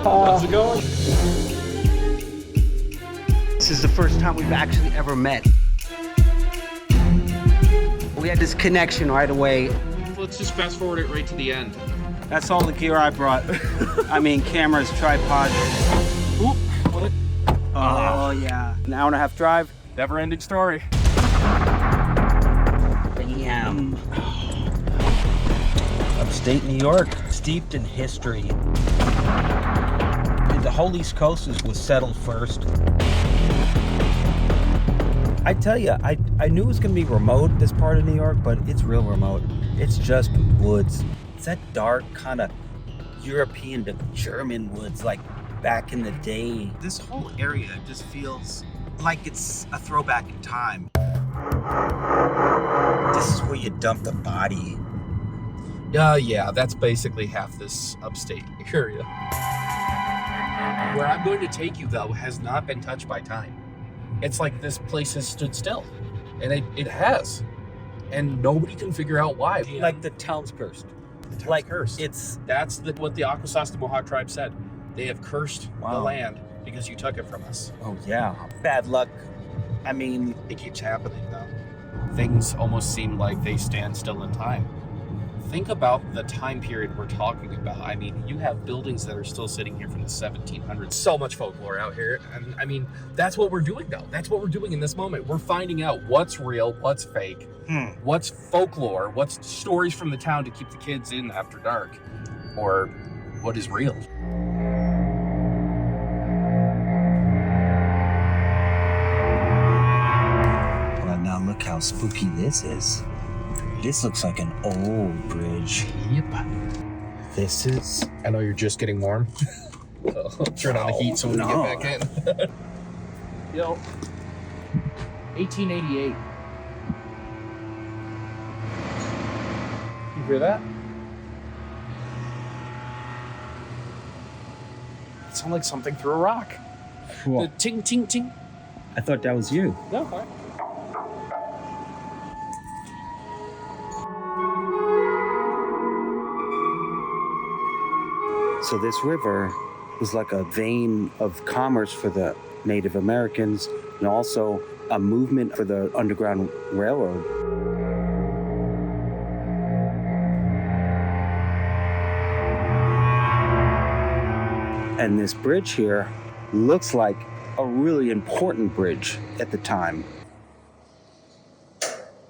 How's it going? This is the first time we've actually ever met. We had this connection right away. Let's just fast forward it right to the end. That's all the gear I brought. I mean, cameras, tripod. Oop, what Oh, yeah. An hour and a half drive. never-ending story. Bam. Upstate New York, steeped in history. The whole East Coast was settled first. I tell you, I knew it was going to be remote, this part of New York, but it's real remote. It's just woods. It's that dark kind of European to German woods, like back in the day. This whole area just feels like it's a throwback in time. This is where you dump the body. Yeah, that's basically half this upstate area. Where I'm going to take you, though, has not been touched by time. It's like this place has stood still, and it has, and nobody can figure out why. Like the town's cursed. The town's like cursed. That's what the Akwesasne Mohawk tribe said. They have cursed the land because you took it from us. Oh yeah, bad luck. I mean, It keeps happening, though. Things almost seem like they stand still in time. Think about the time period we're talking about. I mean, you have buildings that are still sitting here from the 1700s. So much folklore out here. And I mean, that's what we're doing, though. That's what we're doing in this moment. We're finding out what's real, what's fake, what's folklore, what's stories from the town to keep the kids in after dark, or what is real. Well, now look how spooky this is. This looks like an old bridge. Yep. This is... I know you're just getting warm. Turn on the heat so we can get back in. Yo, 1888. You hear that? It sounds like something threw a rock. Cool. The ting, ting, ting. I thought that was you. No, fine. So this river was like a vein of commerce for the Native Americans and also a movement for the Underground Railroad. And this bridge here looks like a really important bridge at the time.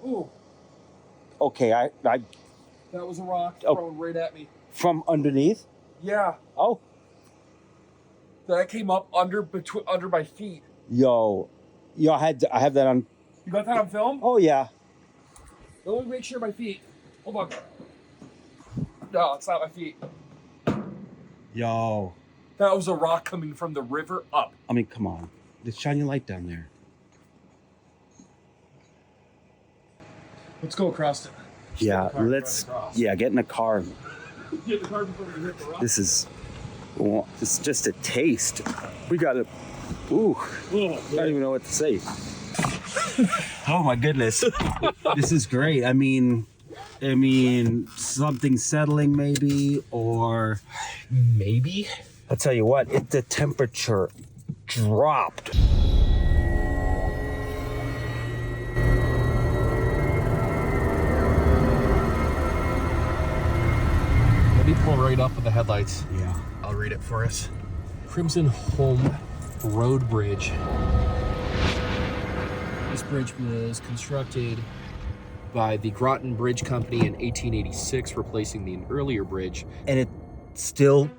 Ooh, Okay, I that was a rock thrown right at me. from underneath? Yeah, Oh, that came up under my feet. yo, I have that on. You got that on film? Oh yeah. Let me make sure my feet. Hold on. No, it's not my feet. Yo, That was a rock coming from the river up. I mean, come on. Just shine your light down there. Let's go across it. Yeah, Get in the car and let's. run across. Yeah, get in the car. Get in the car before we hit the rock. This is. Well, it's just a taste. We got it. Ooh, I don't even know what to say. Oh my goodness, this is great. I mean, something settling maybe, or Maybe. I'll tell you what. The temperature dropped. Let me pull right up with the headlights. Yeah. I'll read it for us. Crimson Home Road Bridge. This bridge was constructed by the Groton Bridge Company in 1886, replacing the earlier bridge. And it's still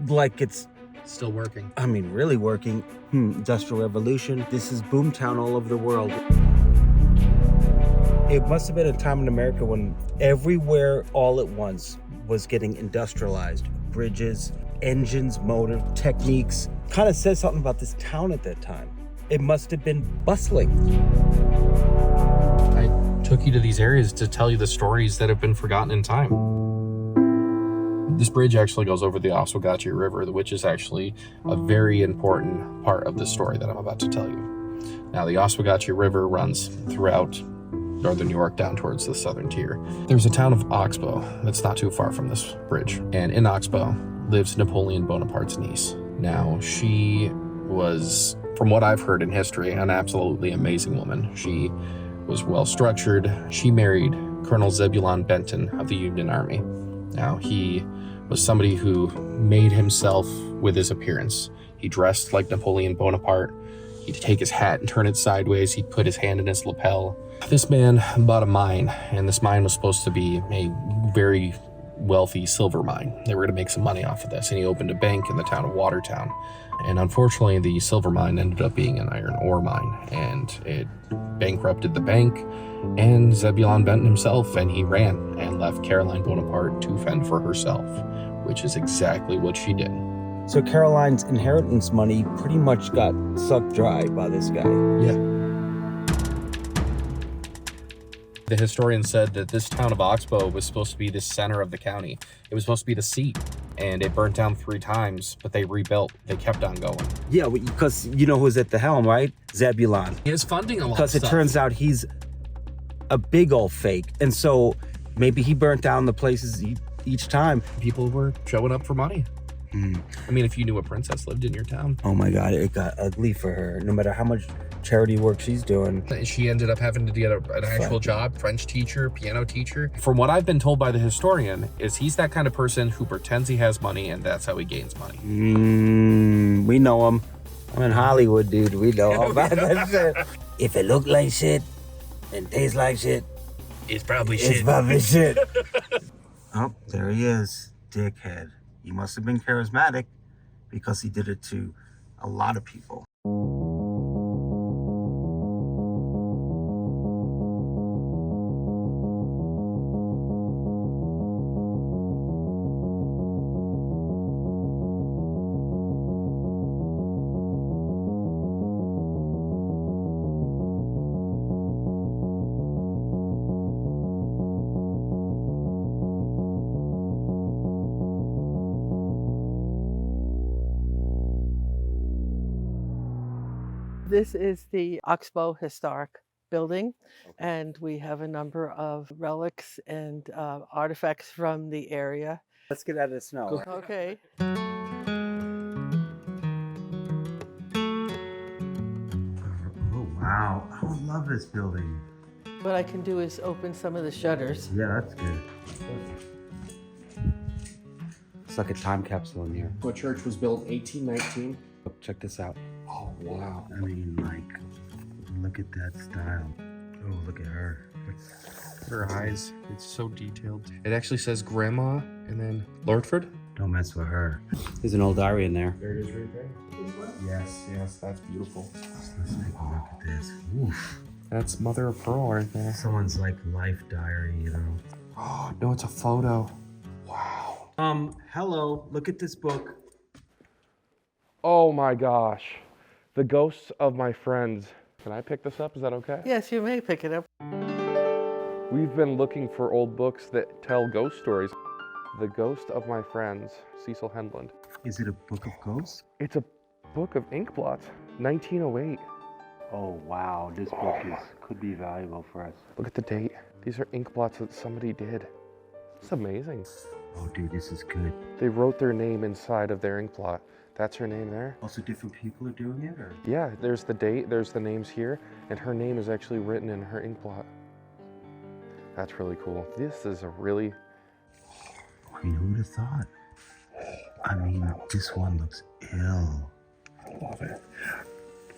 like it's. Still working. I mean, really working. Industrial Revolution. This is boomtown all over the world. It must have been a time in America when everywhere all at once was getting industrialized. Bridges, engines, motor, techniques. Kind of says something about this town at that time. It must have been bustling. I took you to these areas to tell you the stories that have been forgotten in time. This bridge actually goes over the Oswegatchie River, which is actually a very important part of the story that I'm about to tell you. Now, the Oswegatchie River runs throughout northern New York down towards the southern tier. There's a town of Oxbow that's not too far from this bridge. And in Oxbow lives Napoleon Bonaparte's niece. Now, she was, from what I've heard in history, an absolutely amazing woman. She was well-structured. She married Colonel Zebulon Benton of the Union Army. Now, he was somebody who made himself with his appearance. He dressed like Napoleon Bonaparte. He'd take his hat and turn it sideways. He'd put his hand in his lapel. This man bought a mine, and this mine was supposed to be a very wealthy silver mine. They were going to make some money off of this, and he opened a bank in the town of Watertown. And unfortunately, the silver mine ended up being an iron ore mine, and it bankrupted the bank and Zebulon Benton himself, and he ran and left Caroline Bonaparte to fend for herself, which is exactly what she did. So Caroline's inheritance money pretty much got sucked dry by this guy. Yeah. The historian said that this town of Oxbow was supposed to be the center of the county. It was supposed to be the seat, and it burnt down 3 times, but they rebuilt. They kept on going. Yeah, because you know who's at the helm, right? Zebulon. He is funding a lot of Because it stuff. turns out he's a big old fake. And so maybe he burnt down the places each time. People were showing up for money. I mean, if you knew a princess lived in your town. Oh my God, it got ugly for her. No matter how much charity work she's doing. She ended up having to get an actual job, French teacher, piano teacher. From what I've been told by the historian, is he's that kind of person who pretends he has money, and that's how he gains money. We know him. I'm in Hollywood, dude. We know all about that shit. If it looked like shit and tastes like shit, It's probably it's probably shit. Oh, there he is, dickhead. He must have been charismatic because he did it to a lot of people. This is the Oxbow Historic Building, and we have a number of relics and artifacts from the area. Let's get out of the snow. Okay. Oh, wow. I love this building. What I can do is open some of the shutters. Yeah, that's good. It's like a time capsule in here. The church was built in 1819. Look, check this out. Oh, wow. I mean, like, look at that style. Oh, look at her. Her eyes, it's so detailed. It actually says grandma and then Lordford. Don't mess with her. There's an old diary in there. There it is right there. Yes, that's beautiful. Let's take a look at this. Oof. That's mother of pearl right there. Someone's like life diary, you know. Oh, no, it's a photo. Wow. Hello. Look at this book. Oh my gosh. The Ghosts of My Friends. Can I pick this up? Is that okay? Yes, you may pick it up. We've been looking for old books that tell ghost stories. The Ghost of My Friends, Cecil Hendland. Is it a book of ghosts? It's a book of ink blots, 1908. Oh, wow. This book could be valuable for us. Look at the date. These are ink blots that somebody did. It's amazing. Oh, dude, this is good. They wrote their name inside of their ink blot. That's her name there. Also, different people are doing it, or? Yeah, there's the date, there's the names here, and her name is actually written in her ink blot. That's really cool. This is a really... I mean, who would have thought? I mean, this one looks ill. I love it.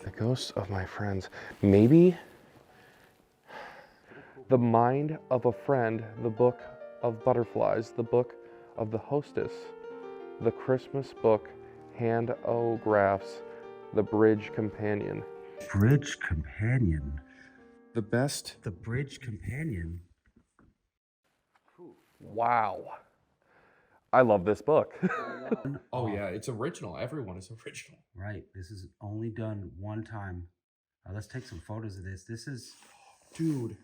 The Ghosts of My Friends. Maybe The Mind of a Friend, the Book of Butterflies, the Book of the Hostess, the Christmas Book, Handographs, the Bridge Companion. Bridge Companion. The best. The Bridge Companion. Wow. I love this book. Oh, yeah, it's original. Everyone is original. Right. This is only done one time. Let's take some photos of this. This is... Dude,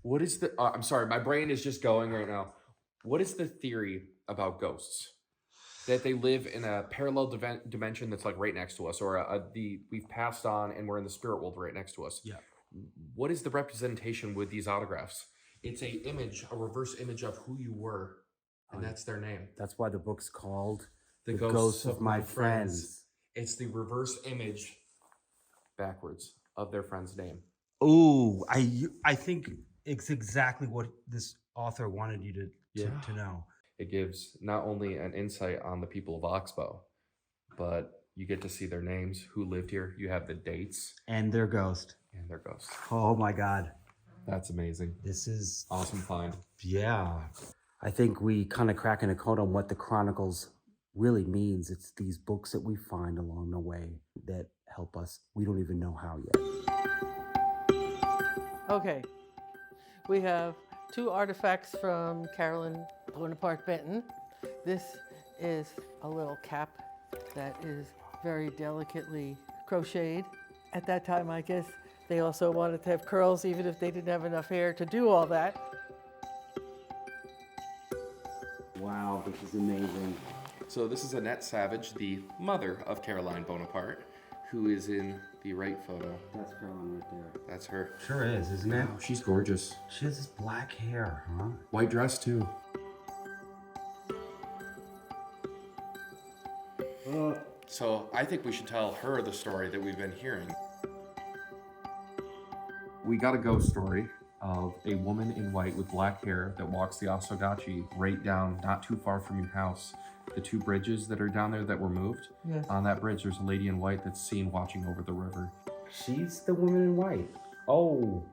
what is the... I'm sorry, my brain is just going right now. What is the theory about ghosts? that they live in a parallel dimension that's like right next to us, or we've passed on and we're in the spirit world right next to us. Yeah. What is the representation with these autographs? It's a reverse image of who you were, and that's their name. That's why the book's called The Ghosts of My Friends. It's the reverse image backwards of their friend's name. Ooh, I think it's exactly what this author wanted you to know. It gives not only an insight on the people of Oxbow, but you get to see their names, who lived here. You have the dates. And their ghost. And their ghosts. Oh my God. That's amazing. This is awesome find. Yeah. I think we kind of cracking a code on what the Chronicles really means. It's these books that we find along the way that help us. We don't even know how yet. Okay, we have 2 artifacts from Caroline Bonaparte Benton. This is a little cap that is very delicately crocheted. At that time, I guess they also wanted to have curls, even if they didn't have enough hair to do all that. Wow, this is amazing. So this is Annette Savage, the mother of Caroline Bonaparte, who is in the right photo. That's Caroline right there. That's her. Sure is, isn't it? Wow, she's gorgeous. She has this black hair, huh? White dress too. So I think we should tell her the story that we've been hearing. We got a ghost story of a woman in white with black hair that walks the Osagachi right down, not too far from your house. The 2 bridges that are down there that were moved. Yes. On that bridge, there's a lady in white that's seen watching over the river. She's the woman in white. Oh.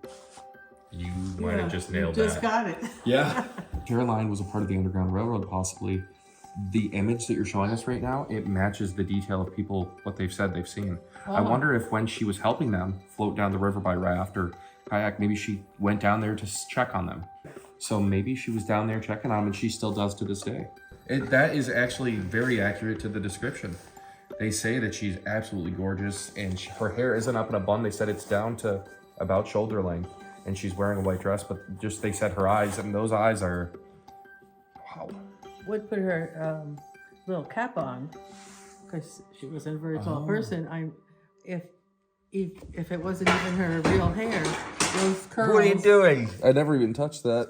You might have just nailed Just that. got it. Yeah. Caroline was a part of the Underground Railroad, possibly. The image that you're showing us right now, it matches the detail of people, what they've said they've seen. Oh. I wonder if when she was helping them float down the river by raft or kayak, maybe she went down there to check on them. So maybe she was down there checking on them, and she still does to this day. That is actually very accurate to the description. They say that she's absolutely gorgeous, and her hair isn't up in a bun. They said it's down to about shoulder length, and she's wearing a white dress, but just they said her eyes, and those eyes are, wow. Would put her little cap on because she wasn't a very tall person. If it wasn't even her real hair, those curls. What are you doing? I never even touched that.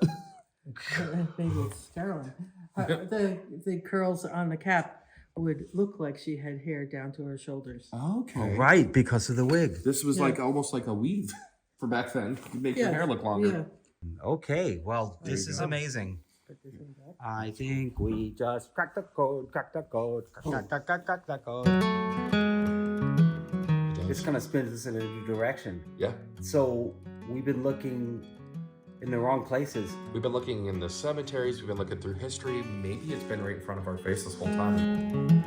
Maybe it's Caroline. The curls on the cap would look like she had hair down to her shoulders. Okay. Oh, right, because of the wig. This was Yeah. like almost like a weave for back then. You make your hair look longer. Yeah. Okay, well, There this you is go. amazing. Put this in back. I think we just cracked the code, cracked the code, cracked the code. This kind of spins us in a new direction. Yeah. So we've been looking in the wrong places. We've been looking in the cemeteries. We've been looking through history. Maybe it's been right in front of our face this whole time.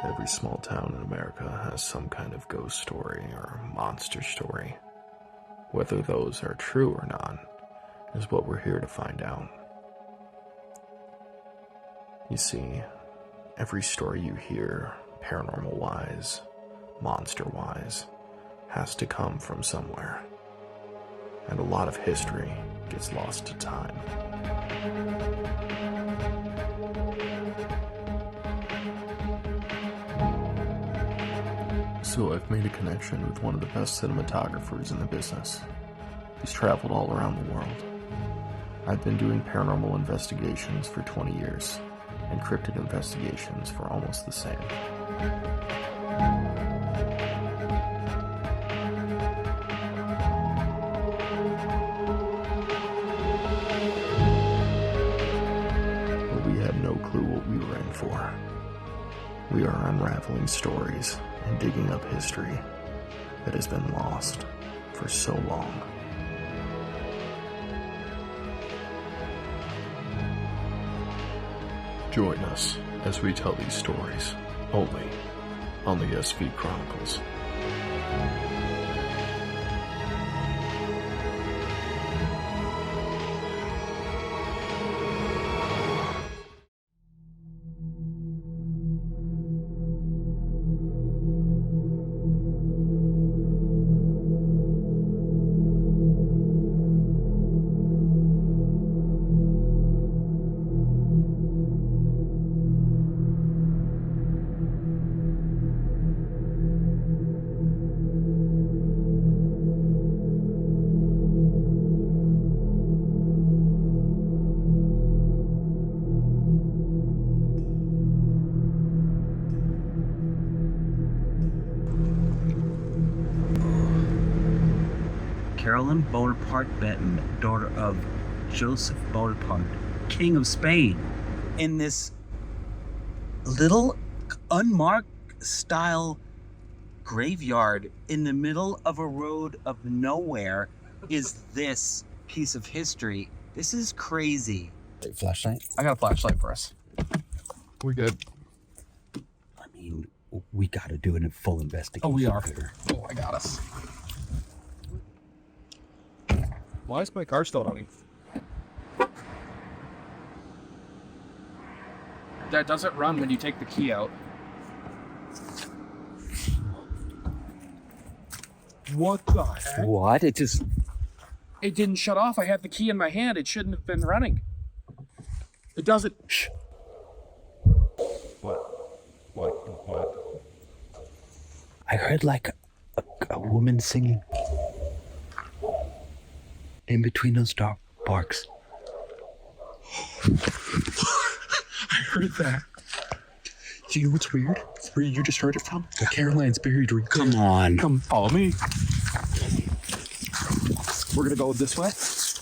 Every small town in America has some kind of ghost story or monster story. Whether those are true or not is what we're here to find out. You see, every story you hear, paranormal-wise, monster-wise, has to come from somewhere. And a lot of history gets lost to time. So I've made a connection with one of the best cinematographers in the business. He's traveled all around the world. I've been doing paranormal investigations for 20 years, and cryptid investigations for almost the same. But we had no clue what we were in for. We are unraveling stories and digging up history that has been lost for so long. Join us as we tell these stories, only on the SV Chronicles. Caroline Bonaparte Benton, daughter of Joseph Bonaparte, King of Spain. In this little unmarked style graveyard in the middle of a road of nowhere is this piece of history. This is crazy. Flashlight? I got a flashlight for us. We good. I mean, we gotta do a full investigation. Oh, we are. Here. Oh, I got us. Why is my car still running? That doesn't run when you take the key out. What the heck? What? It just... It didn't shut off. I had the key in my hand. It shouldn't have been running. It doesn't... Shh. What? I heard like a woman singing in between those dark barks. I heard that. Do you know what's weird? Where you just heard it from? The Caroline's buried right there. Come on. Come follow me. We're gonna go this way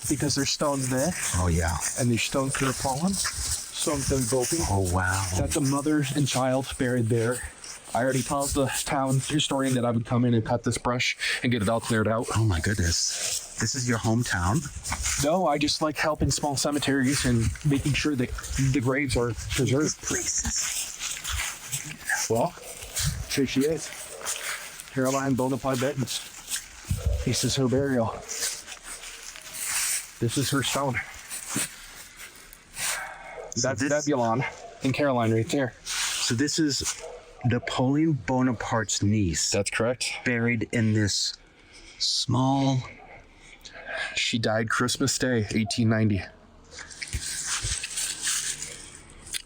because there's stones there, Oh, yeah. and these stones that are fallen, stones that are broken. Oh, wow. That's a mother and child buried there. I already told the town historian that I would come in and cut this brush and get it all cleared out. Oh, my goodness. This is your hometown? No, I just like helping small cemeteries and making sure that the graves are preserved. Well, here she is. Caroline Bonaparte Benton. This is her burial. This is her stone. That's Zebulon and Caroline right there. So this is Napoleon Bonaparte's niece. That's correct. Buried in this small... She died Christmas Day, 1890.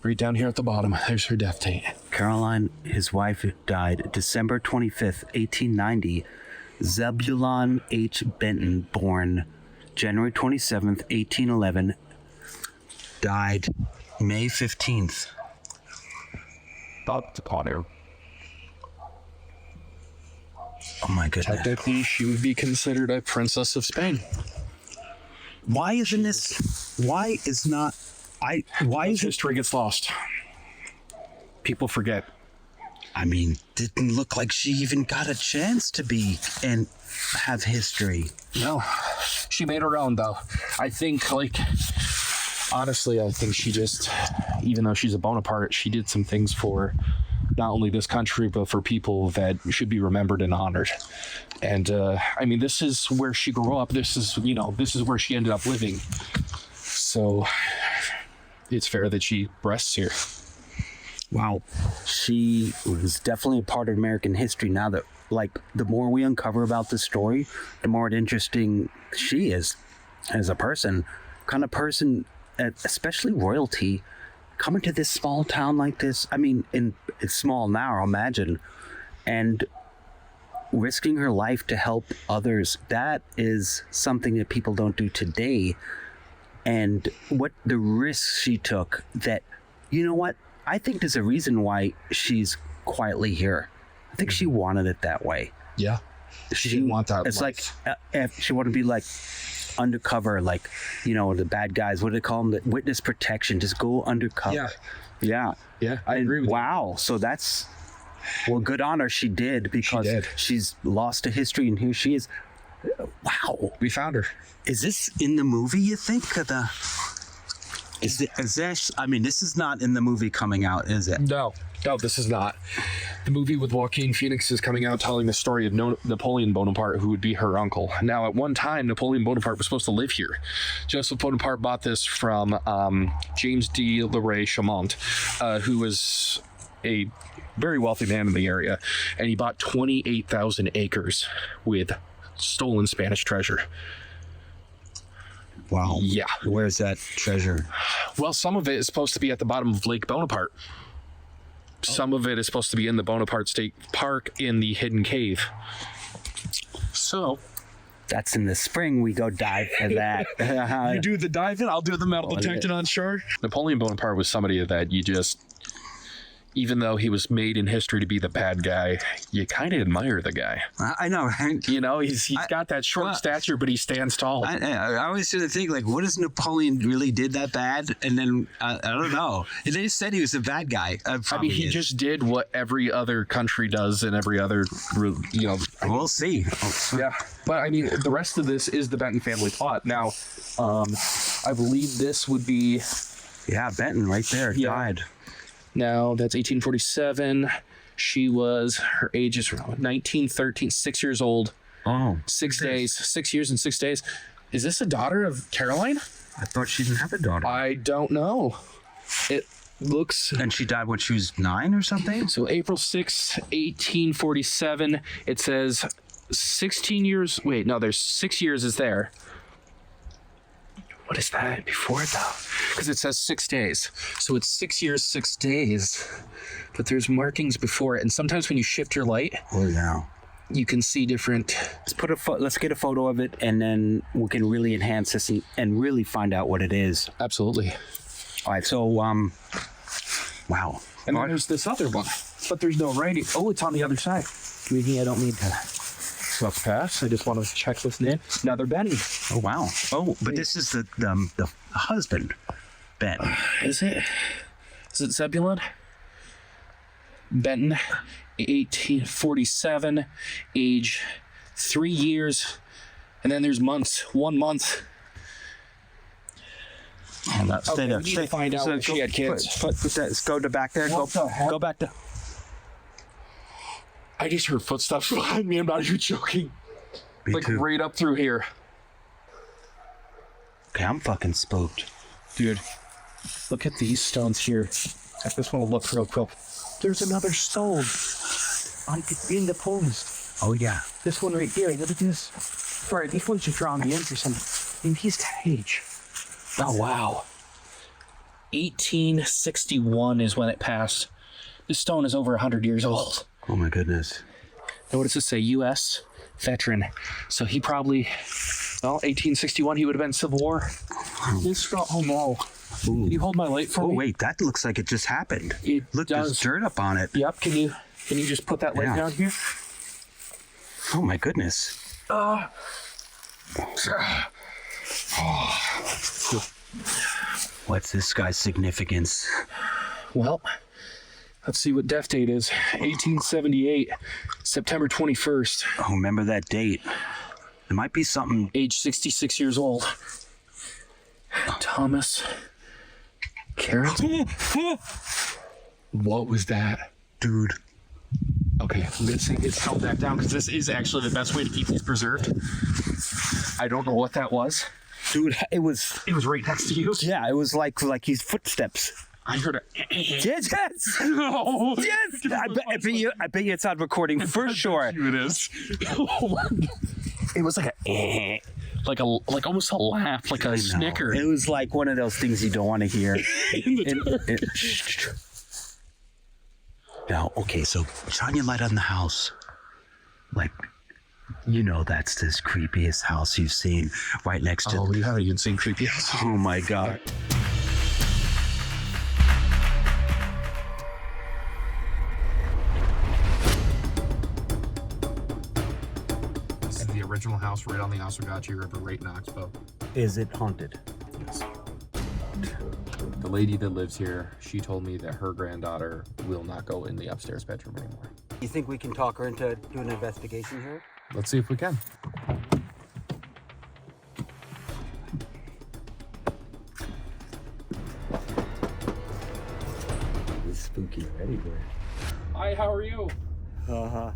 Right down here at the bottom, there's her death date. Caroline, his wife, died December 25th, 1890. Zebulon H. Benton, born January 27th, 1811, died May 15th. That's Connor. Oh my goodness. Technically, she would be considered a princess of Spain. Why isn't this... Why is not... Why is it... History gets lost. People forget. I mean, didn't look like she even got a chance to be and have history. No, she made her own though. I think, like, honestly, I think she just, even though she's a Bonaparte, she did some things for not only this country, but for people that should be remembered and honored. And, I mean, this is where she grew up. This is, you know, this is where she ended up living. So it's fair that she rests here. Wow. She was definitely a part of American history. Now that, like, the more we uncover about this story, the more interesting she is as a person. Kind of person, especially royalty, coming to this small town like this. I mean, it's small now, imagine. And risking her life to help others. That is something that people don't do today. And what the risks she took that, you know what? I think there's a reason why she's quietly here. I think she wanted it that way. Yeah. She didn't want that. It's life. like, if she wanted to be like undercover, like, you know, the bad guys, what do they call them? The witness protection. Just go undercover. Yeah. Yeah. Yeah, I agree with wow. So that's, well, good on her. She did, because she's lost to history, and here she is. Wow. We found her. Is this in the movie, you think? Is this, I mean, this is not in the movie coming out, is it? No, this is not. The movie with Joaquin Phoenix is coming out telling the story of Napoleon Bonaparte, who would be her uncle. Now, at one time, Napoleon Bonaparte was supposed to live here. Joseph Bonaparte bought this from James de Leray Chamont, who was a very wealthy man in the area, and he bought 28,000 acres with stolen Spanish treasure. Wow. Yeah. Where's that treasure? Well, some of it is supposed to be at the bottom of Lake Bonaparte. Some of it is supposed to be in the Bonaparte State Park in the hidden cave. So... That's in the spring. We go dive for that. You do the diving, I'll do the metal detecting on shore. Napoleon Bonaparte was somebody that even though he was made in history to be the bad guy, you kind of admire the guy. I know, right? You know, he's got that short stature, but he stands tall. I always sort of think, like, what if Napoleon really did that bad? And then, I don't know. They just said he was a bad guy. I mean, he just did what every other country does and every other, you know. We'll see. Yeah. But, I mean, the rest of this is the Benton family plot. Now, I believe this would be... Yeah, Benton right there died. Now, that's 1847. Her age is 1913, 6 years old. Oh. 6 days. 6 years and 6 days. Is this a daughter of Caroline? I thought she didn't have a daughter. I don't know. It looks... And she died when she was 9 or something? So April 6, 1847, it says 16 years... Wait, no, there's 6 years is there. What is that before it, though? Because it says 6 days. So it's 6 years, 6 days. But there's markings before it. And sometimes when you shift your light... Oh, yeah. You can see different... Let's get a photo of it, and then we can really enhance this and really find out what it is. Absolutely. All right, so, wow. And then there's this other one, but there's no writing. Oh, it's on the other side. I don't need to swap pass. I just want to check this in. Another Benny. Oh, wow. Oh, but this is the husband, Ben. Is it? Is it Zebulon? Benton, 1847, age 3 years, and then there's months. 1 month. And that's Okay, we need to find out if she had kids. Go to back there. Go back to. I just heard footsteps behind me. I'm not even joking. Me like too. right up through here. Okay, I'm fucking spooked. Dude, look at these stones here. I just want to look real quick. There's another stone in the post. Oh, yeah. This one right here. Look at this. Sorry, these ones just draw me in for some. In his age. Oh, wow. 1861 is when it passed. This stone is over 100 years old. Oh, my goodness. And what does this say? U.S. veteran. So he probably, 1861, he would have been Civil War. This, oh no. Can you hold my light for me? Oh, wait, that looks like it just happened. Look, there's dirt up on it. Yep, can you just put that light down here? Oh, my goodness. What's this guy's significance? Well, let's see what death date is. 1878, September 21st. Oh, remember that date. There might be something. Age 66 years old. Thomas Carrollton? What was that? Dude. Okay, I'm gonna say it's held that down because this is actually the best way to keep these preserved. I don't know what that was. Dude, it was right next to you. Yeah, it was like his footsteps. I heard it. Yes. No. Yes. I bet you it's on recording for sure. It is. It was like almost a laugh, like a snicker. It was like one of those things you don't want to hear. Now, okay, so shine your light on the house. Like, that's this creepiest house you've seen right next to... Oh, you haven't even seen creepy houses. Oh, my God. This is the original house right on the Oswegatchie River, right in Oxbow. Is it haunted? Yes. The lady that lives here, she told me that her granddaughter will not go in the upstairs bedroom anymore. You think we can talk her into doing an investigation here? Let's see if we can. It's spooky already, boy. Hi, how are you? Uh-huh.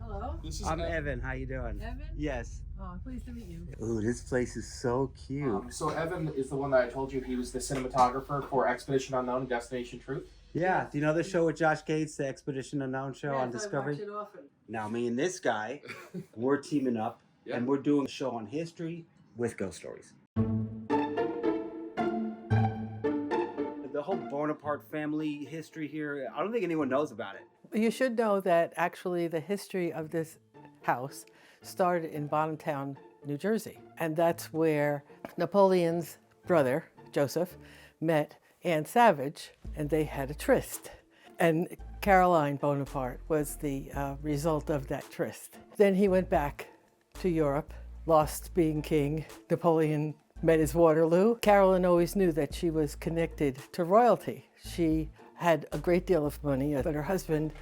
Hello, This is I'm Evan. How you doing? Evan? Yes. Oh, pleased to meet you. Ooh, this place is so cute. So Evan is the one that I told you he was the cinematographer for Expedition Unknown, Destination Truth. Yeah. Do you know the show with Josh Gates, the Expedition Unknown show on Discovery? I watch it often. Now, me and this guy, we're teaming up, and we're doing a show on history with ghost stories. The whole Bonaparte family history here, I don't think anyone knows about it. You should know that actually the history of this house started in Bottomtown, New Jersey. And that's where Napoleon's brother, Joseph, met Anne Savage, and they had a tryst. And Caroline Bonaparte was the result of that tryst. Then he went back to Europe, lost being king. Napoleon met his Waterloo. Caroline always knew that she was connected to royalty. She had a great deal of money, but her husband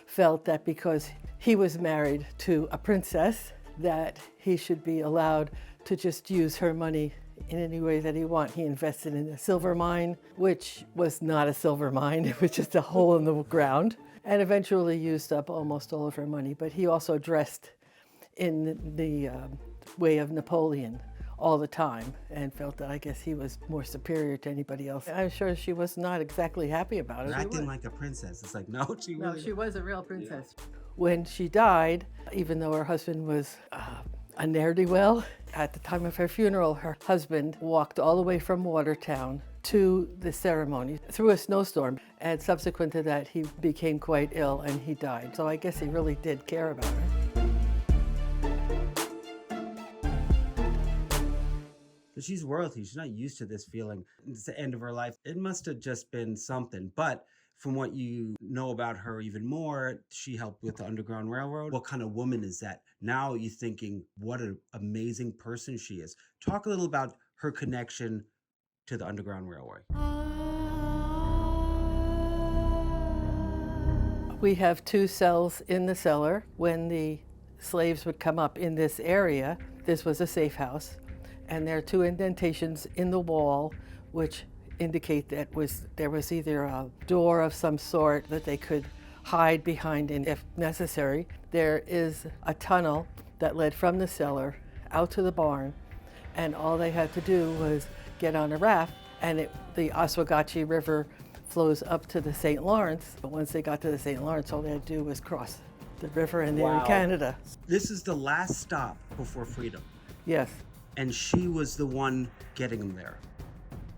felt that because he was married to a princess, that he should be allowed to just use her money in any way that he wanted. He invested in a silver mine, which was not a silver mine, it was just a hole in the ground, and eventually used up almost all of her money. But he also dressed in the way of Napoleon all the time and felt that I guess he was more superior to anybody else. I'm sure she was not exactly happy about it. Acting like a princess. It's like, no, she really... No, she was a real princess. Yeah. When she died, even though her husband was a ne'er-do-well, at the time of her funeral, her husband walked all the way from Watertown to the ceremony through a snowstorm, and subsequent to that, he became quite ill and he died. So I guess he really did care about her. But she's royalty. She's not used to this feeling. It's the end of her life. It must have just been something. But from what you know about her even more, she helped with the Underground Railroad. What kind of woman is that? Now you're thinking, what an amazing person she is. Talk a little about her connection to the Underground Railway. We have 2 cells in the cellar. When the slaves would come up in this area, this was a safe house. And there are 2 indentations in the wall which indicate that there was either a door of some sort that they could hide behind and if necessary. There is a tunnel that led from the cellar out to the barn, and all they had to do was get on a raft, and the Oswegatchie River flows up to the St. Lawrence. But once they got to the St. Lawrence, all they had to do was cross the river and they're in Canada. This is the last stop before freedom. Yes. And she was the one getting them there.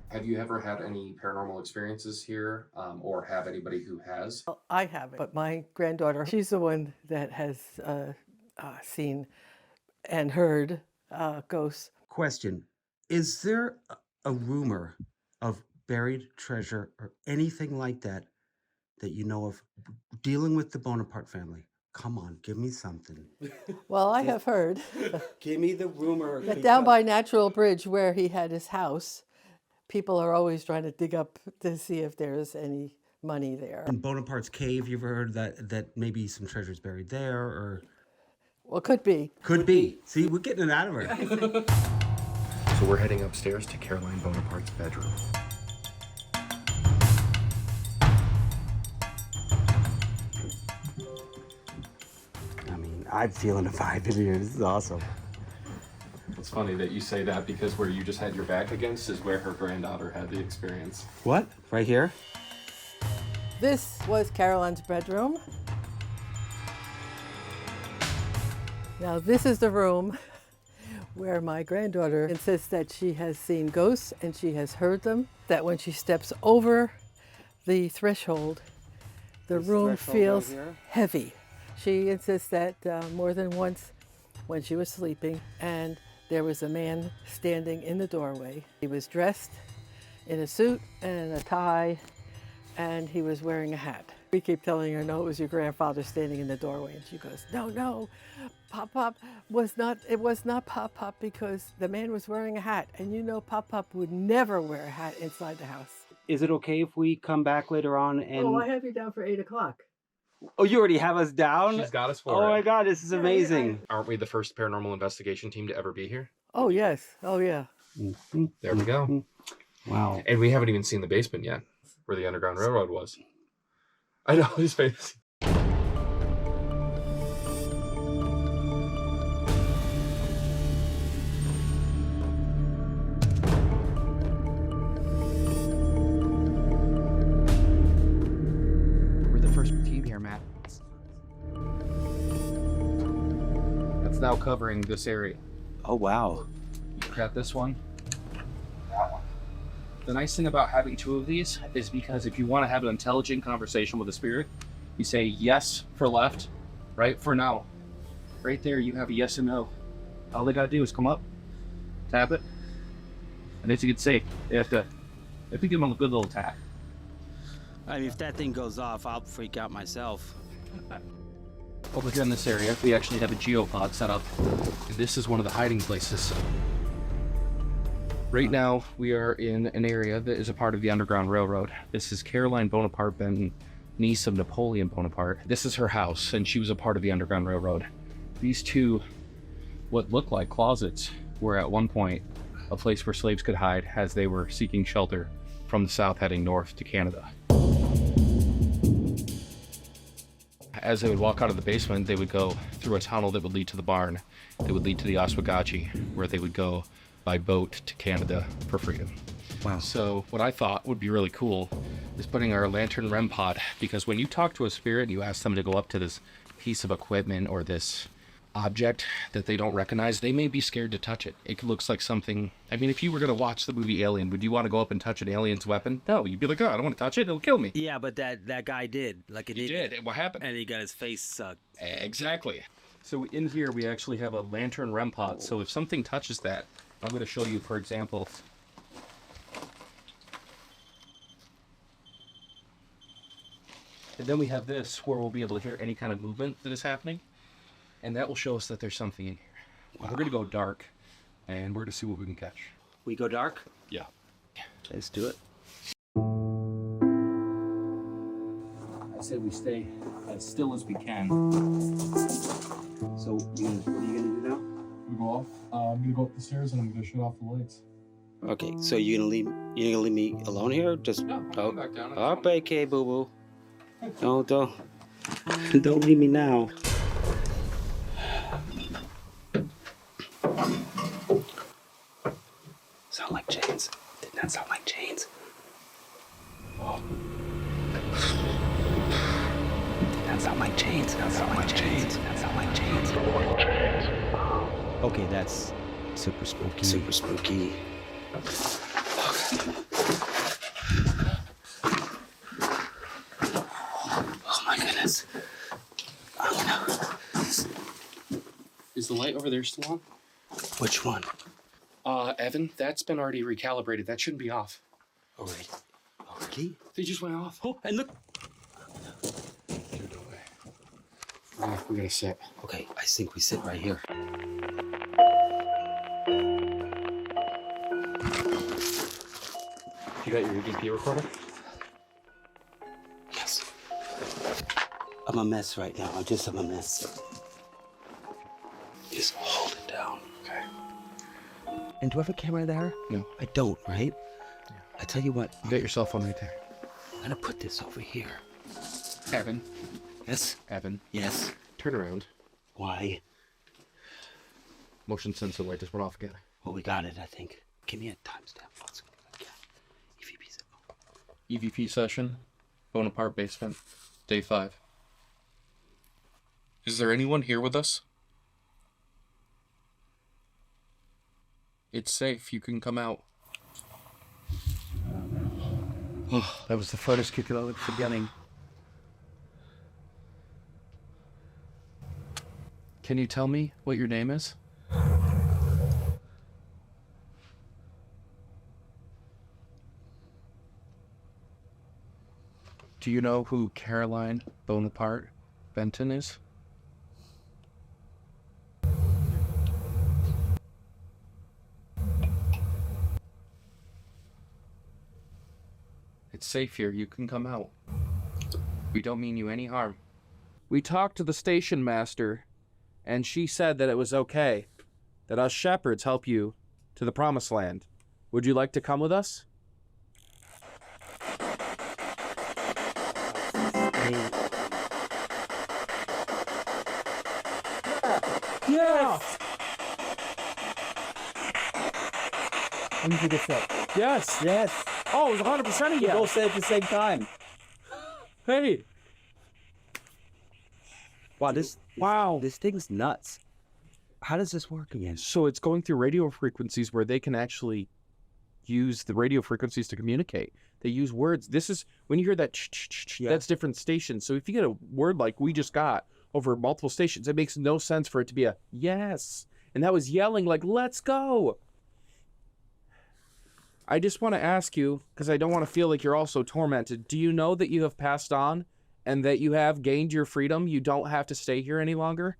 Have you ever had any paranormal experiences here, or have anybody who has? Well, I haven't, but my granddaughter, she's the one that has seen and heard ghosts. Question, is there a rumor of buried treasure or anything like that that you know of dealing with the Bonaparte family? Come on, give me something. Well, I have heard Give me the rumor. that down by Natural Bridge where he had his house, people are always trying to dig up to see if there's any money there. In Bonaparte's cave, you ever heard that maybe some treasure's buried there, or? Well, could be. Could be. See, we're getting it out of her. So we're heading upstairs to Caroline Bonaparte's bedroom. I'm feeling a vibe in here. This is awesome. It's funny that you say that because where you just had your back against is where her granddaughter had the experience. What? Right here? This was Caroline's bedroom. Now this is the room where my granddaughter insists that she has seen ghosts and she has heard them, that when she steps over the threshold, the room feels heavy. She insists that more than once when she was sleeping, and there was a man standing in the doorway. He was dressed in a suit and a tie, and he was wearing a hat. We keep telling her, no, it was your grandfather standing in the doorway. And she goes, no, Pop was not, it was not Pop because the man was wearing a hat. And you know Pop would never wear a hat inside the house. Is it okay if we come back later on and... Oh, I have you down for 8 o'clock. Oh, you already have us down? She's got us for it. Oh my God, this is amazing. Aren't we the first paranormal investigation team to ever be here? Oh, yes. Oh, yeah. There we go. Wow. And we haven't even seen the basement yet, where the Underground Railroad was. I know, his face. Now covering this area. Oh, wow. You got this one. The nice thing about having 2 of these is because if you want to have an intelligent conversation with a spirit, you say yes for left, right for no. Right there, you have a yes and no. All they got to do is come up, tap it, and as you can see, you have to give them a good little tap. I mean, if that thing goes off, I'll freak out myself. Over here in this area, we actually have a geopod set up. And this is one of the hiding places. Right now, we are in an area that is a part of the Underground Railroad. This is Caroline Bonaparte Benton, niece of Napoleon Bonaparte. This is her house, and she was a part of the Underground Railroad. These two, what look like closets, were at one point a place where slaves could hide as they were seeking shelter from the south heading north to Canada. As they would walk out of the basement, they would go through a tunnel that would lead to the barn, that would lead to the Oswegatchie, where they would go by boat to Canada for freedom. Wow. So what I thought would be really cool is putting our lantern REM pod, because when you talk to a spirit and you ask them to go up to this piece of equipment or this object that they don't recognize, they may be scared to touch it. It looks like something. I mean, if you were going to watch the movie Alien, would you want to go up and touch an alien's weapon? No, you'd be like, oh, I don't want to touch it. It'll kill me. Yeah, but that guy did. Like He did. What happened? And he got his face sucked. Exactly. So in here, we actually have a lantern REM pod. So if something touches that, I'm going to show you, for example. And then we have this where we'll be able to hear any kind of movement that is happening. And that will show us that there's something in here. Wow. We're going to go dark, and we're going to see what we can catch. We go dark? Yeah. Let's do it. I say we stay as still as we can. So, what are you gonna do now? We go off. I'm gonna go up the stairs and I'm gonna shut off the lights. Okay, so you're gonna leave me alone here? Just No, I'll come back down. okay, boo boo. Don't leave me now. Sound like chains. Did not sound like chains. Oh. Did not sound like chains. Did not sound like chains. Did not sound like chains. Okay, that's super spooky. Super spooky. Oh my goodness. Oh no. Is the light over there still on? Which one? Evan, that's been already recalibrated. That shouldn't be off. Oh, right. Okay. They just went off. Oh, and look. We gotta sit. Okay, I think we sit right here. You got your EVP recorder? Yes. I'm a mess right now. I'm a mess. Just hold it down. Okay. And do I have a camera there? No. I don't, right? Yeah. I tell you what. You got your cell phone right there. I'm gonna put this over here. Evan. Yes? Evan. Yes. Turn around. Why? Motion sensor light just went off again. Well, we got it, I think. Give me a timestamp. EVP session, Bonaparte basement, day 5. Is there anyone here with us? It's safe. You can come out. Oh, that was the furthest kick of the beginning. Can you tell me what your name is? Do you know who Caroline Bonaparte Benton is? It's safe here. You can come out. We don't mean you any harm. We talked to the station master, and she said that it was okay, that us shepherds help you to the promised land. Would you like to come with us? Yes! When did you get that? Yes. Yes. Oh, it was 100% a We yes. both said at the same time. Hey. Wow, Wow. this thing's nuts. How does this work again? So it's going through radio frequencies where they can actually use the radio frequencies to communicate. They use words. This is, when you hear that, Yeah. that's different stations. So if you get a word like we just got over multiple stations, it makes no sense for it to be a yes. And that was yelling like, let's go. I just want to ask you, because I don't want to feel like you're also tormented. Do you know that you have passed on and that you have gained your freedom? You don't have to stay here any longer?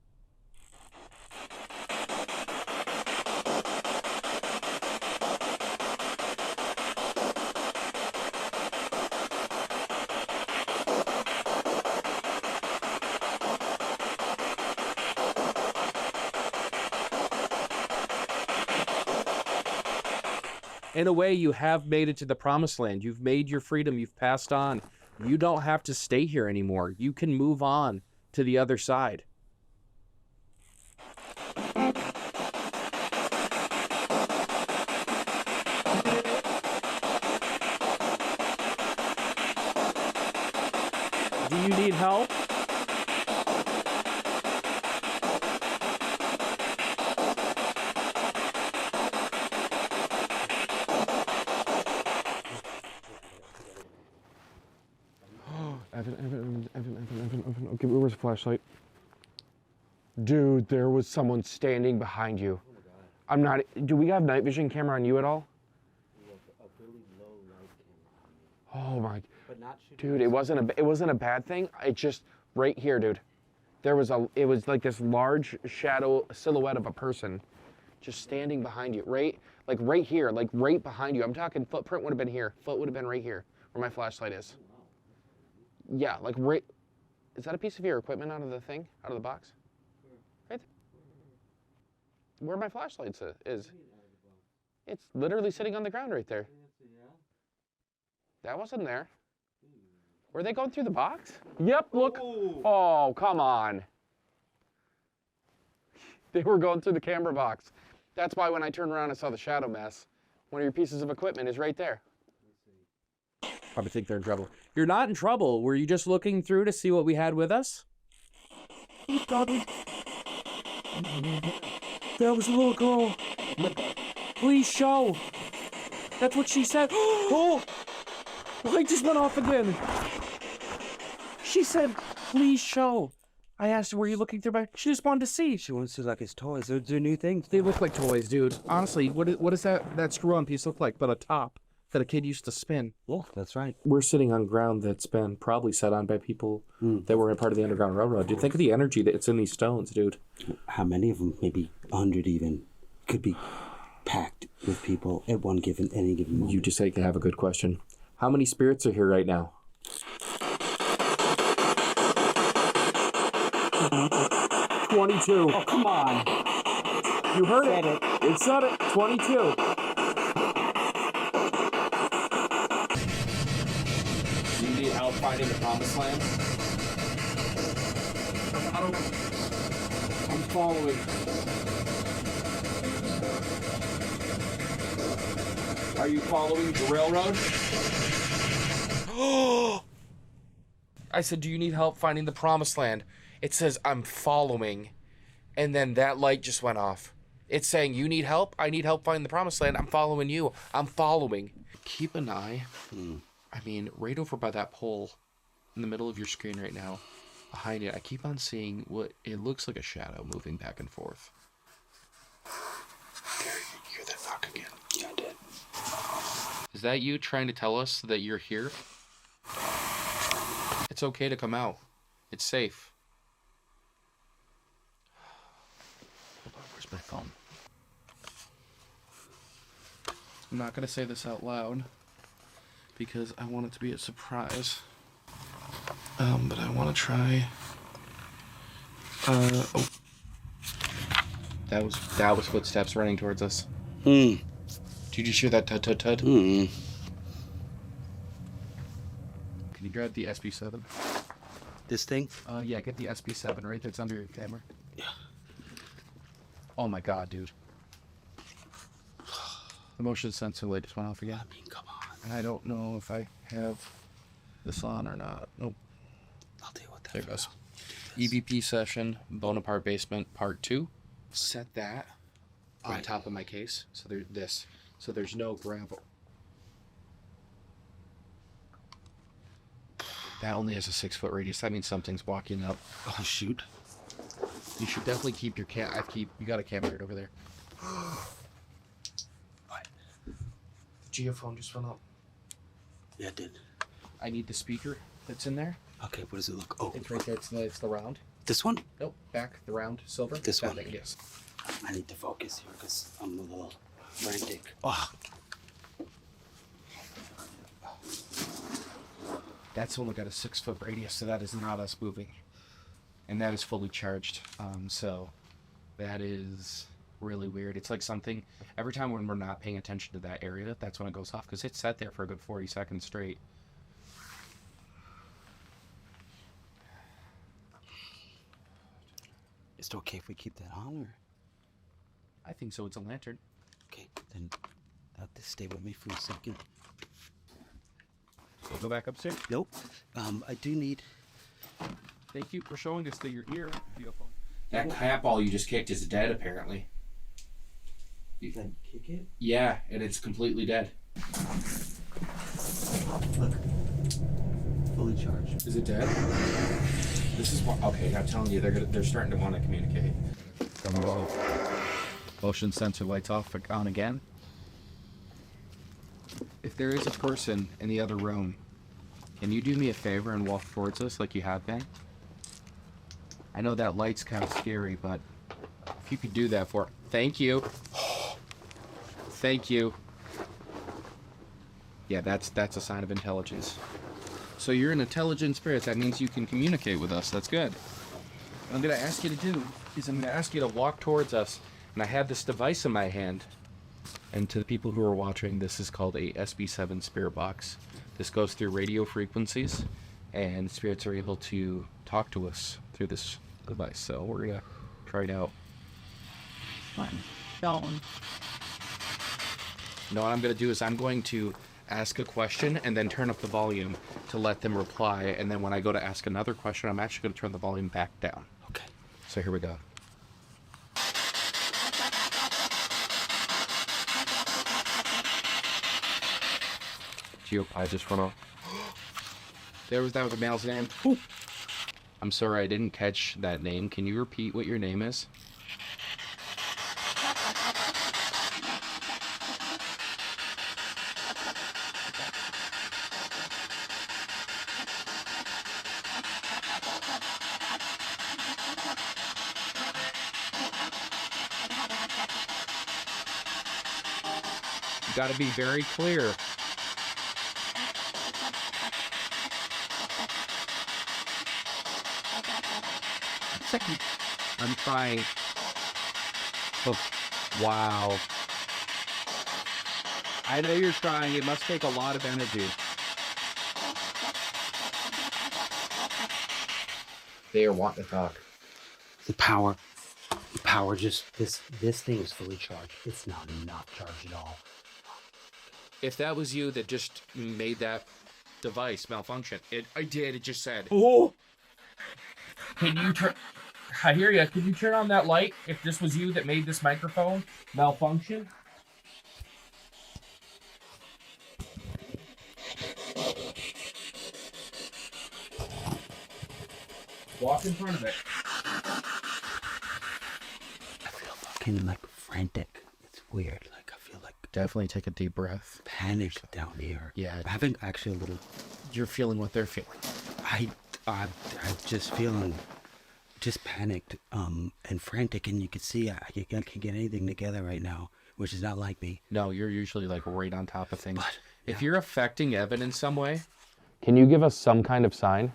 In a way, you have made it to the promised land. You've made your freedom. You've passed on. You don't have to stay here anymore. You can move on to the other side. Do you need help? Evan. Okay, where's the flashlight? Dude, there was someone standing behind you. I'm not. Do we have night vision camera on you at all? Oh my. Dude, it wasn't a bad thing. It just right here, dude. It was like this large shadow silhouette of a person just standing behind you, right here, like right behind you. I'm talking footprint would have been here. Foot would have been right here where my flashlight is. Yeah, like right. Is that a piece of your equipment out of the thing? Out of the box? Right there. Where my flashlight is. It's literally sitting on the ground right there. That wasn't there. Were they going through the box? Yep, look. Oh, come on. They were going through the camera box. That's why when I turned around, I saw the shadow mess. One of your pieces of equipment is right there. Probably think they're in trouble. You're not in trouble. Were you just looking through to see what we had with us? That was a little girl. Please show. That's what she said. Oh! The light just went off again. She said, please show. I asked her, were you looking through my... She just wanted to see. She wants to like his toys. They're new things. They look like toys, dude. Honestly, what does that screw-on piece look like but a top that a kid used to spin? Yeah, that's right. We're sitting on ground that's been probably set on by people that were a part of the Underground Railroad. Dude, think of the energy that's in these stones, dude. How many of them? Maybe 100 even. Could be packed with people at any given moment. You just have a good question. How many spirits are here right now? 22. Oh, come on. You heard Said it. It said it. 22. You need help finding the promised land? I'm following. Are you following the railroad? I said, do you need help finding the promised land? It says, I'm following. And then that light just went off. It's saying, you need help? I need help finding the promised land. I'm following you. I'm following. Keep an eye. I mean, right over by that pole in the middle of your screen right now, behind it, I keep on seeing what it looks like a shadow moving back and forth. There, you hear that knock again? Yeah, I did. Is that you trying to tell us that you're here? It's okay to come out. It's safe. Hold on, where's my phone? I'm not going to say this out loud because I want it to be a surprise. But I want to try. Oh. That was footsteps running towards us. Did you just hear that tut tut tut? Can you grab the SB7? This thing? Yeah, get the SB7 right that's under your camera. Yeah. Oh my god, dude. The motion sensor light just went off again. I mean, come on. And I don't know if I have this on or not. Nope. I'll deal with that. There it goes. EVP session, Bonaparte basement, part 2. Set that on top of my case. So there's this. So there's no gravel. That only has a 6-foot radius. That means something's walking up. Oh, shoot. You should definitely keep your you got a camera right over there. What? Did geophone just went up. Yeah, it did. I need the speaker that's in there. Okay, what does it look? Oh, It's right there. It's the round. this one? Nope, back the round silver. This That one? thing, yes. I need to focus here because I'm a little frantic. Oh, That's only got a 6-foot radius, so that is not us moving, and that is fully charged. So that is really weird. It's like something every time when we're not paying attention to that area, that's when it goes off because it's sat there for a good 40 seconds straight. is it okay if we keep that on, or? I think so. It's a lantern. Okay, then just stay with me for a second. Go back upstairs. Nope. I do need. Thank you for showing us that you're here. That cat ball you just kicked is dead, apparently. Did I kick it? Yeah, and it's completely dead. Look. Fully charged. Is it dead? This is what. Okay, I'm telling you, they're starting to want to communicate. Motion sensor lights off on again. If there is a person in the other room, can you do me a favor and walk towards us like you have been? I know that light's kind of scary, but if you could do that for... Thank you. Thank you. Yeah, that's a sign of intelligence. So you're an intelligent spirit. That means you can communicate with us. That's good. What I'm going to ask you to do is I'm going to ask you to walk towards us. And I have this device in my hand. And to the people who are watching, this is called a SB7 spirit box. This goes through radio frequencies, and spirits are able to talk to us through this device. So we're going to try it out. Don't. Now what I'm going to do is I'm going to ask a question and then turn up the volume to let them reply. And then when I go to ask another question, I'm actually going to turn the volume back down. Okay. So here we go. I just went off. That was a male's name. Ooh. I'm sorry, I didn't catch that name. Can you repeat what your name is? You gotta be very clear. Second. I'm trying. Oh, wow. I know you're trying. It must take a lot of energy. They are wanting to talk. The power just this thing is fully charged. It's not charged at all. If that was you that just made that device malfunction, it just said. Oh! Can you turn? I hear you. Can you turn on that light if this was you that made this microphone malfunction? Walk in front of it. I feel fucking like frantic. It's weird. Like I feel like Definitely take a deep breath. panicked down here. Yeah. I'm having actually a little. You're feeling what they're feeling. I'm just feeling just panicked and frantic, and you can see I can't get anything together right now, which is not like me. No, you're usually like right on top of things. But If you're affecting Evan in some way, Can you give us some kind of sign?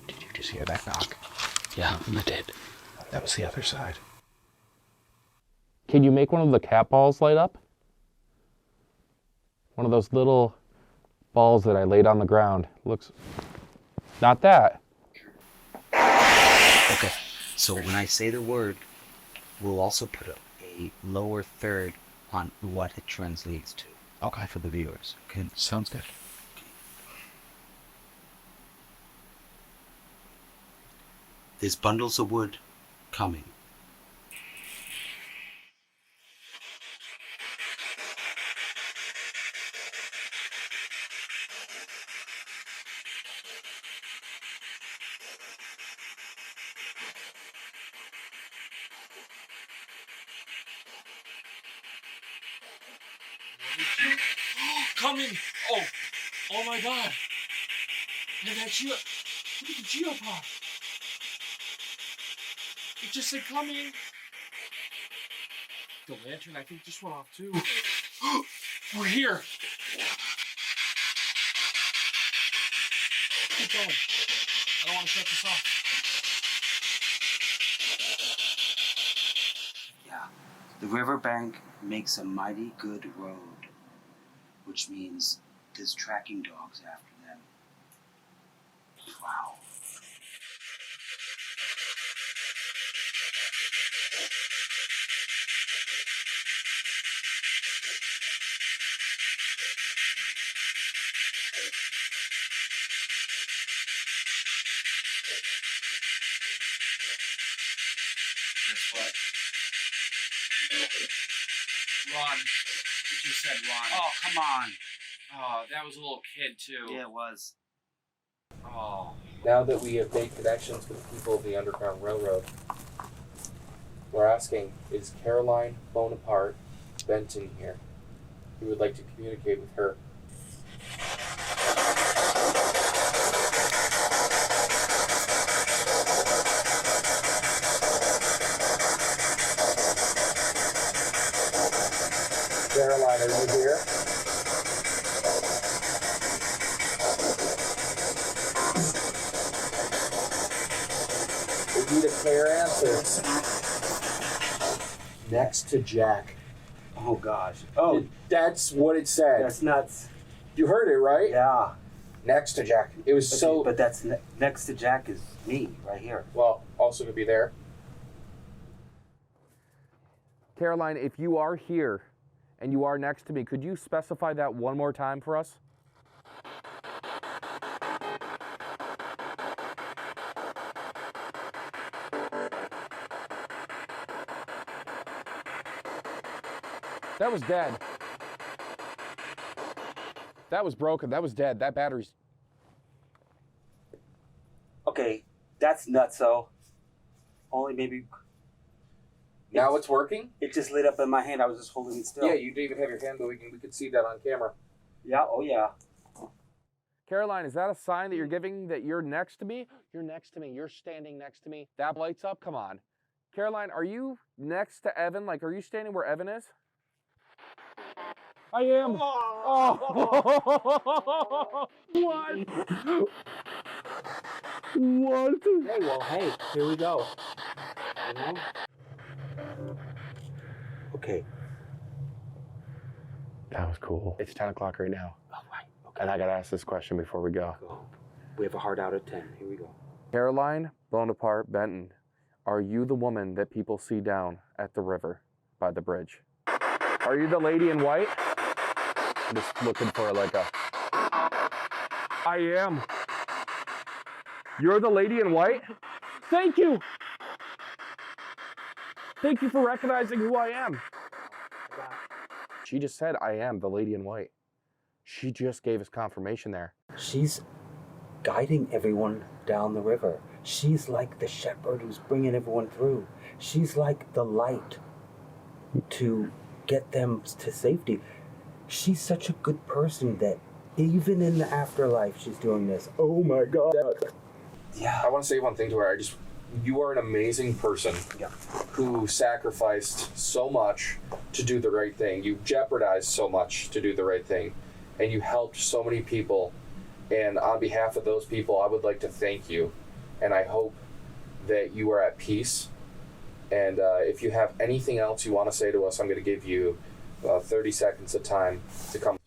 did you just hear that knock? Yeah, I did. That was the other side. Can you make one of the cat balls light up? One of those little balls that I laid on the ground. Looks... Not that. Okay, so when I say the word, we'll also put a lower third on what it translates to. Okay, for the viewers. Okay. Sounds good. There's bundles of wood coming. Coming! Oh my God! And that Geo, look at the geopod. It just said coming. The lantern, I think, just went off too. We're here. Keep going. I don't want to shut this off. Yeah. The riverbank makes a mighty good road, which means there's tracking dogs after them. Wow. Guess what? Ron. It just said Ron. Oh, come on. Oh, that was a little kid too. Yeah, it was. Oh. Now that we have made connections with people of the Underground Railroad, we're asking, is Caroline Bonaparte Benton here? We would like to communicate with her. Caroline, are you here? We need a clear answer. Next to Jack. Oh, gosh. Oh, That's what it said. that's nuts. You heard it, right? Yeah. Next to Jack. It was Okay, so... but that's next to Jack is me, right here. Well, also to be there. Caroline, if you are here and you are next to me, could you specify that one more time for us? That was dead. That was broken. That was dead. That battery's... Okay, that's nutso. Only maybe Now it's working? it just lit up in my hand. I was just holding it still. Yeah, you didn't even have your hand moving. We could see that on camera. Yeah, oh yeah. Caroline, is that a sign that you're giving that you're next to me? You're next to me. You're standing next to me. That lights up? Come on. Caroline, are you next to Evan? Like, are you standing where Evan is? I am. Oh. What? What? Hey, well, hey, here we go. You know? Okay. That was cool. It's 10 o'clock right now. All right. Okay. And I got to ask this question before we go. Go. We have a heart out of 10. Here we go. Caroline Bonaparte Benton, are you the woman that people see down at the river by the bridge? Are you the lady in white? I'm just looking for like a... I am. You're the lady in white? Thank you. Thank you for recognizing who I am. She just said, I am the lady in white. She just gave us confirmation there. She's guiding everyone down the river. She's like the shepherd who's bringing everyone through. She's like the light to get them to safety. She's such a good person that even in the afterlife, she's doing this. Oh my God. Yeah. I want to say one thing to her. You are an amazing person who sacrificed so much to do the right thing. You jeopardized so much to do the right thing. And you helped so many people. And on behalf of those people, I would like to thank you. And I hope that you are at peace. And if you have anything else you want to say to us, I'm going to give you 30 seconds of time to come through.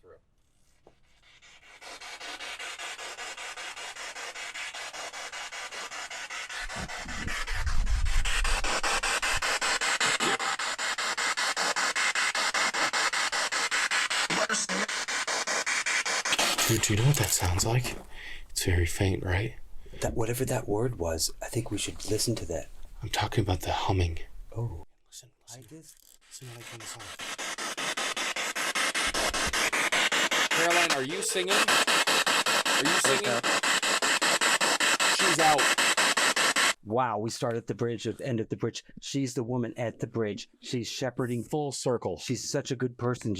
Dude, do you know what that sounds like? It's very faint, right? That whatever that word was, I think we should listen to that. I'm talking about the humming. Oh. Listen. I just... Listen when I turn this on. Caroline, are you singing? Are you singing? She's out. wow, we start at the bridge, at the end of the bridge. She's the woman at the bridge. She's shepherding. Full circle. She's such a good person.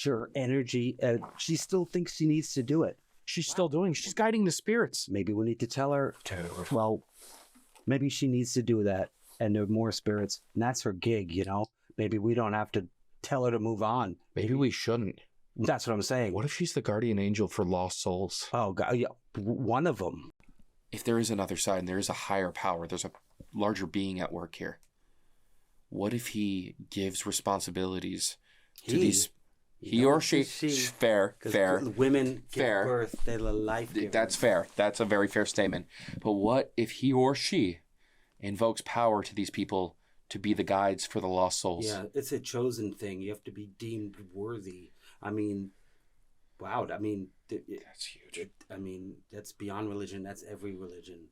Her energy, she still thinks she needs to do it. She's still doing. She's guiding the spirits. Maybe we need to tell her, Dude. well, maybe she needs to do that. And there are more spirits. And that's her gig, you know? Maybe we don't have to tell her to move on. Maybe we shouldn't. That's what I'm saying. What if she's the guardian angel for lost souls? Oh, God, yeah, one of them. If there is another side and there is a higher power, there's a larger being at work here. What if he gives responsibilities to these? He or she. Fair. Women give Fair. birth. They're the life giver. That's fair. That's a very fair statement. But what if he or she invokes power to these people to be the guides for the lost souls? Yeah, it's a chosen thing. You have to be deemed worthy. I mean, wow. I mean, That's huge. I mean, that's beyond religion. That's every religion.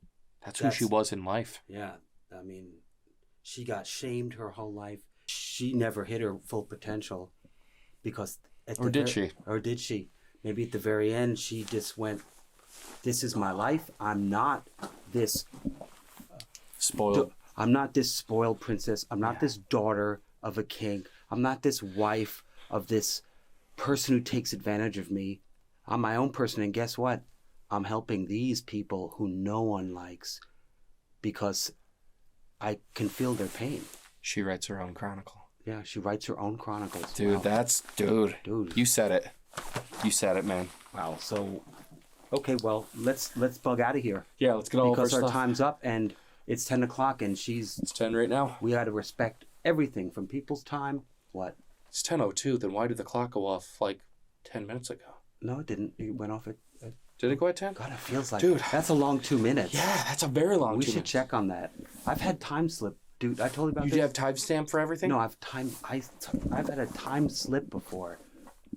That's who she was in life. Yeah. I mean, she got shamed her whole life. She never hit her full potential because... Or did she? Maybe at the very end, she just went, this is my life. I'm not this... Spoiled. I'm not this spoiled princess. I'm not this daughter of a king. I'm not this wife of this person who takes advantage of me. I'm my own person, and guess what? I'm helping these people who no one likes because I can feel their pain. She writes her own chronicle. Yeah, she writes her own chronicles. Dude, wow. Dude. You said it. Man. Wow. So, okay, well, let's bug out of here. Yeah, let's get all because of our our stuff. time's up and it's 10 o'clock and It's 10 right now. We got to respect everything from people's time. What? It's 10:02. Then why did the clock go off like 10 minutes ago? No, it didn't. It went off at... Did it go at 10? God, it feels like... Dude. That's a long 2 minutes. Yeah, that's a very long We 2 should minutes. check on that. I've had time slip. Dude, I told you about this. You have timestamp for everything? No, I've had a time slip before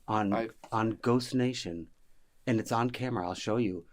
on Ghost Nation. And it's on camera. I'll show you.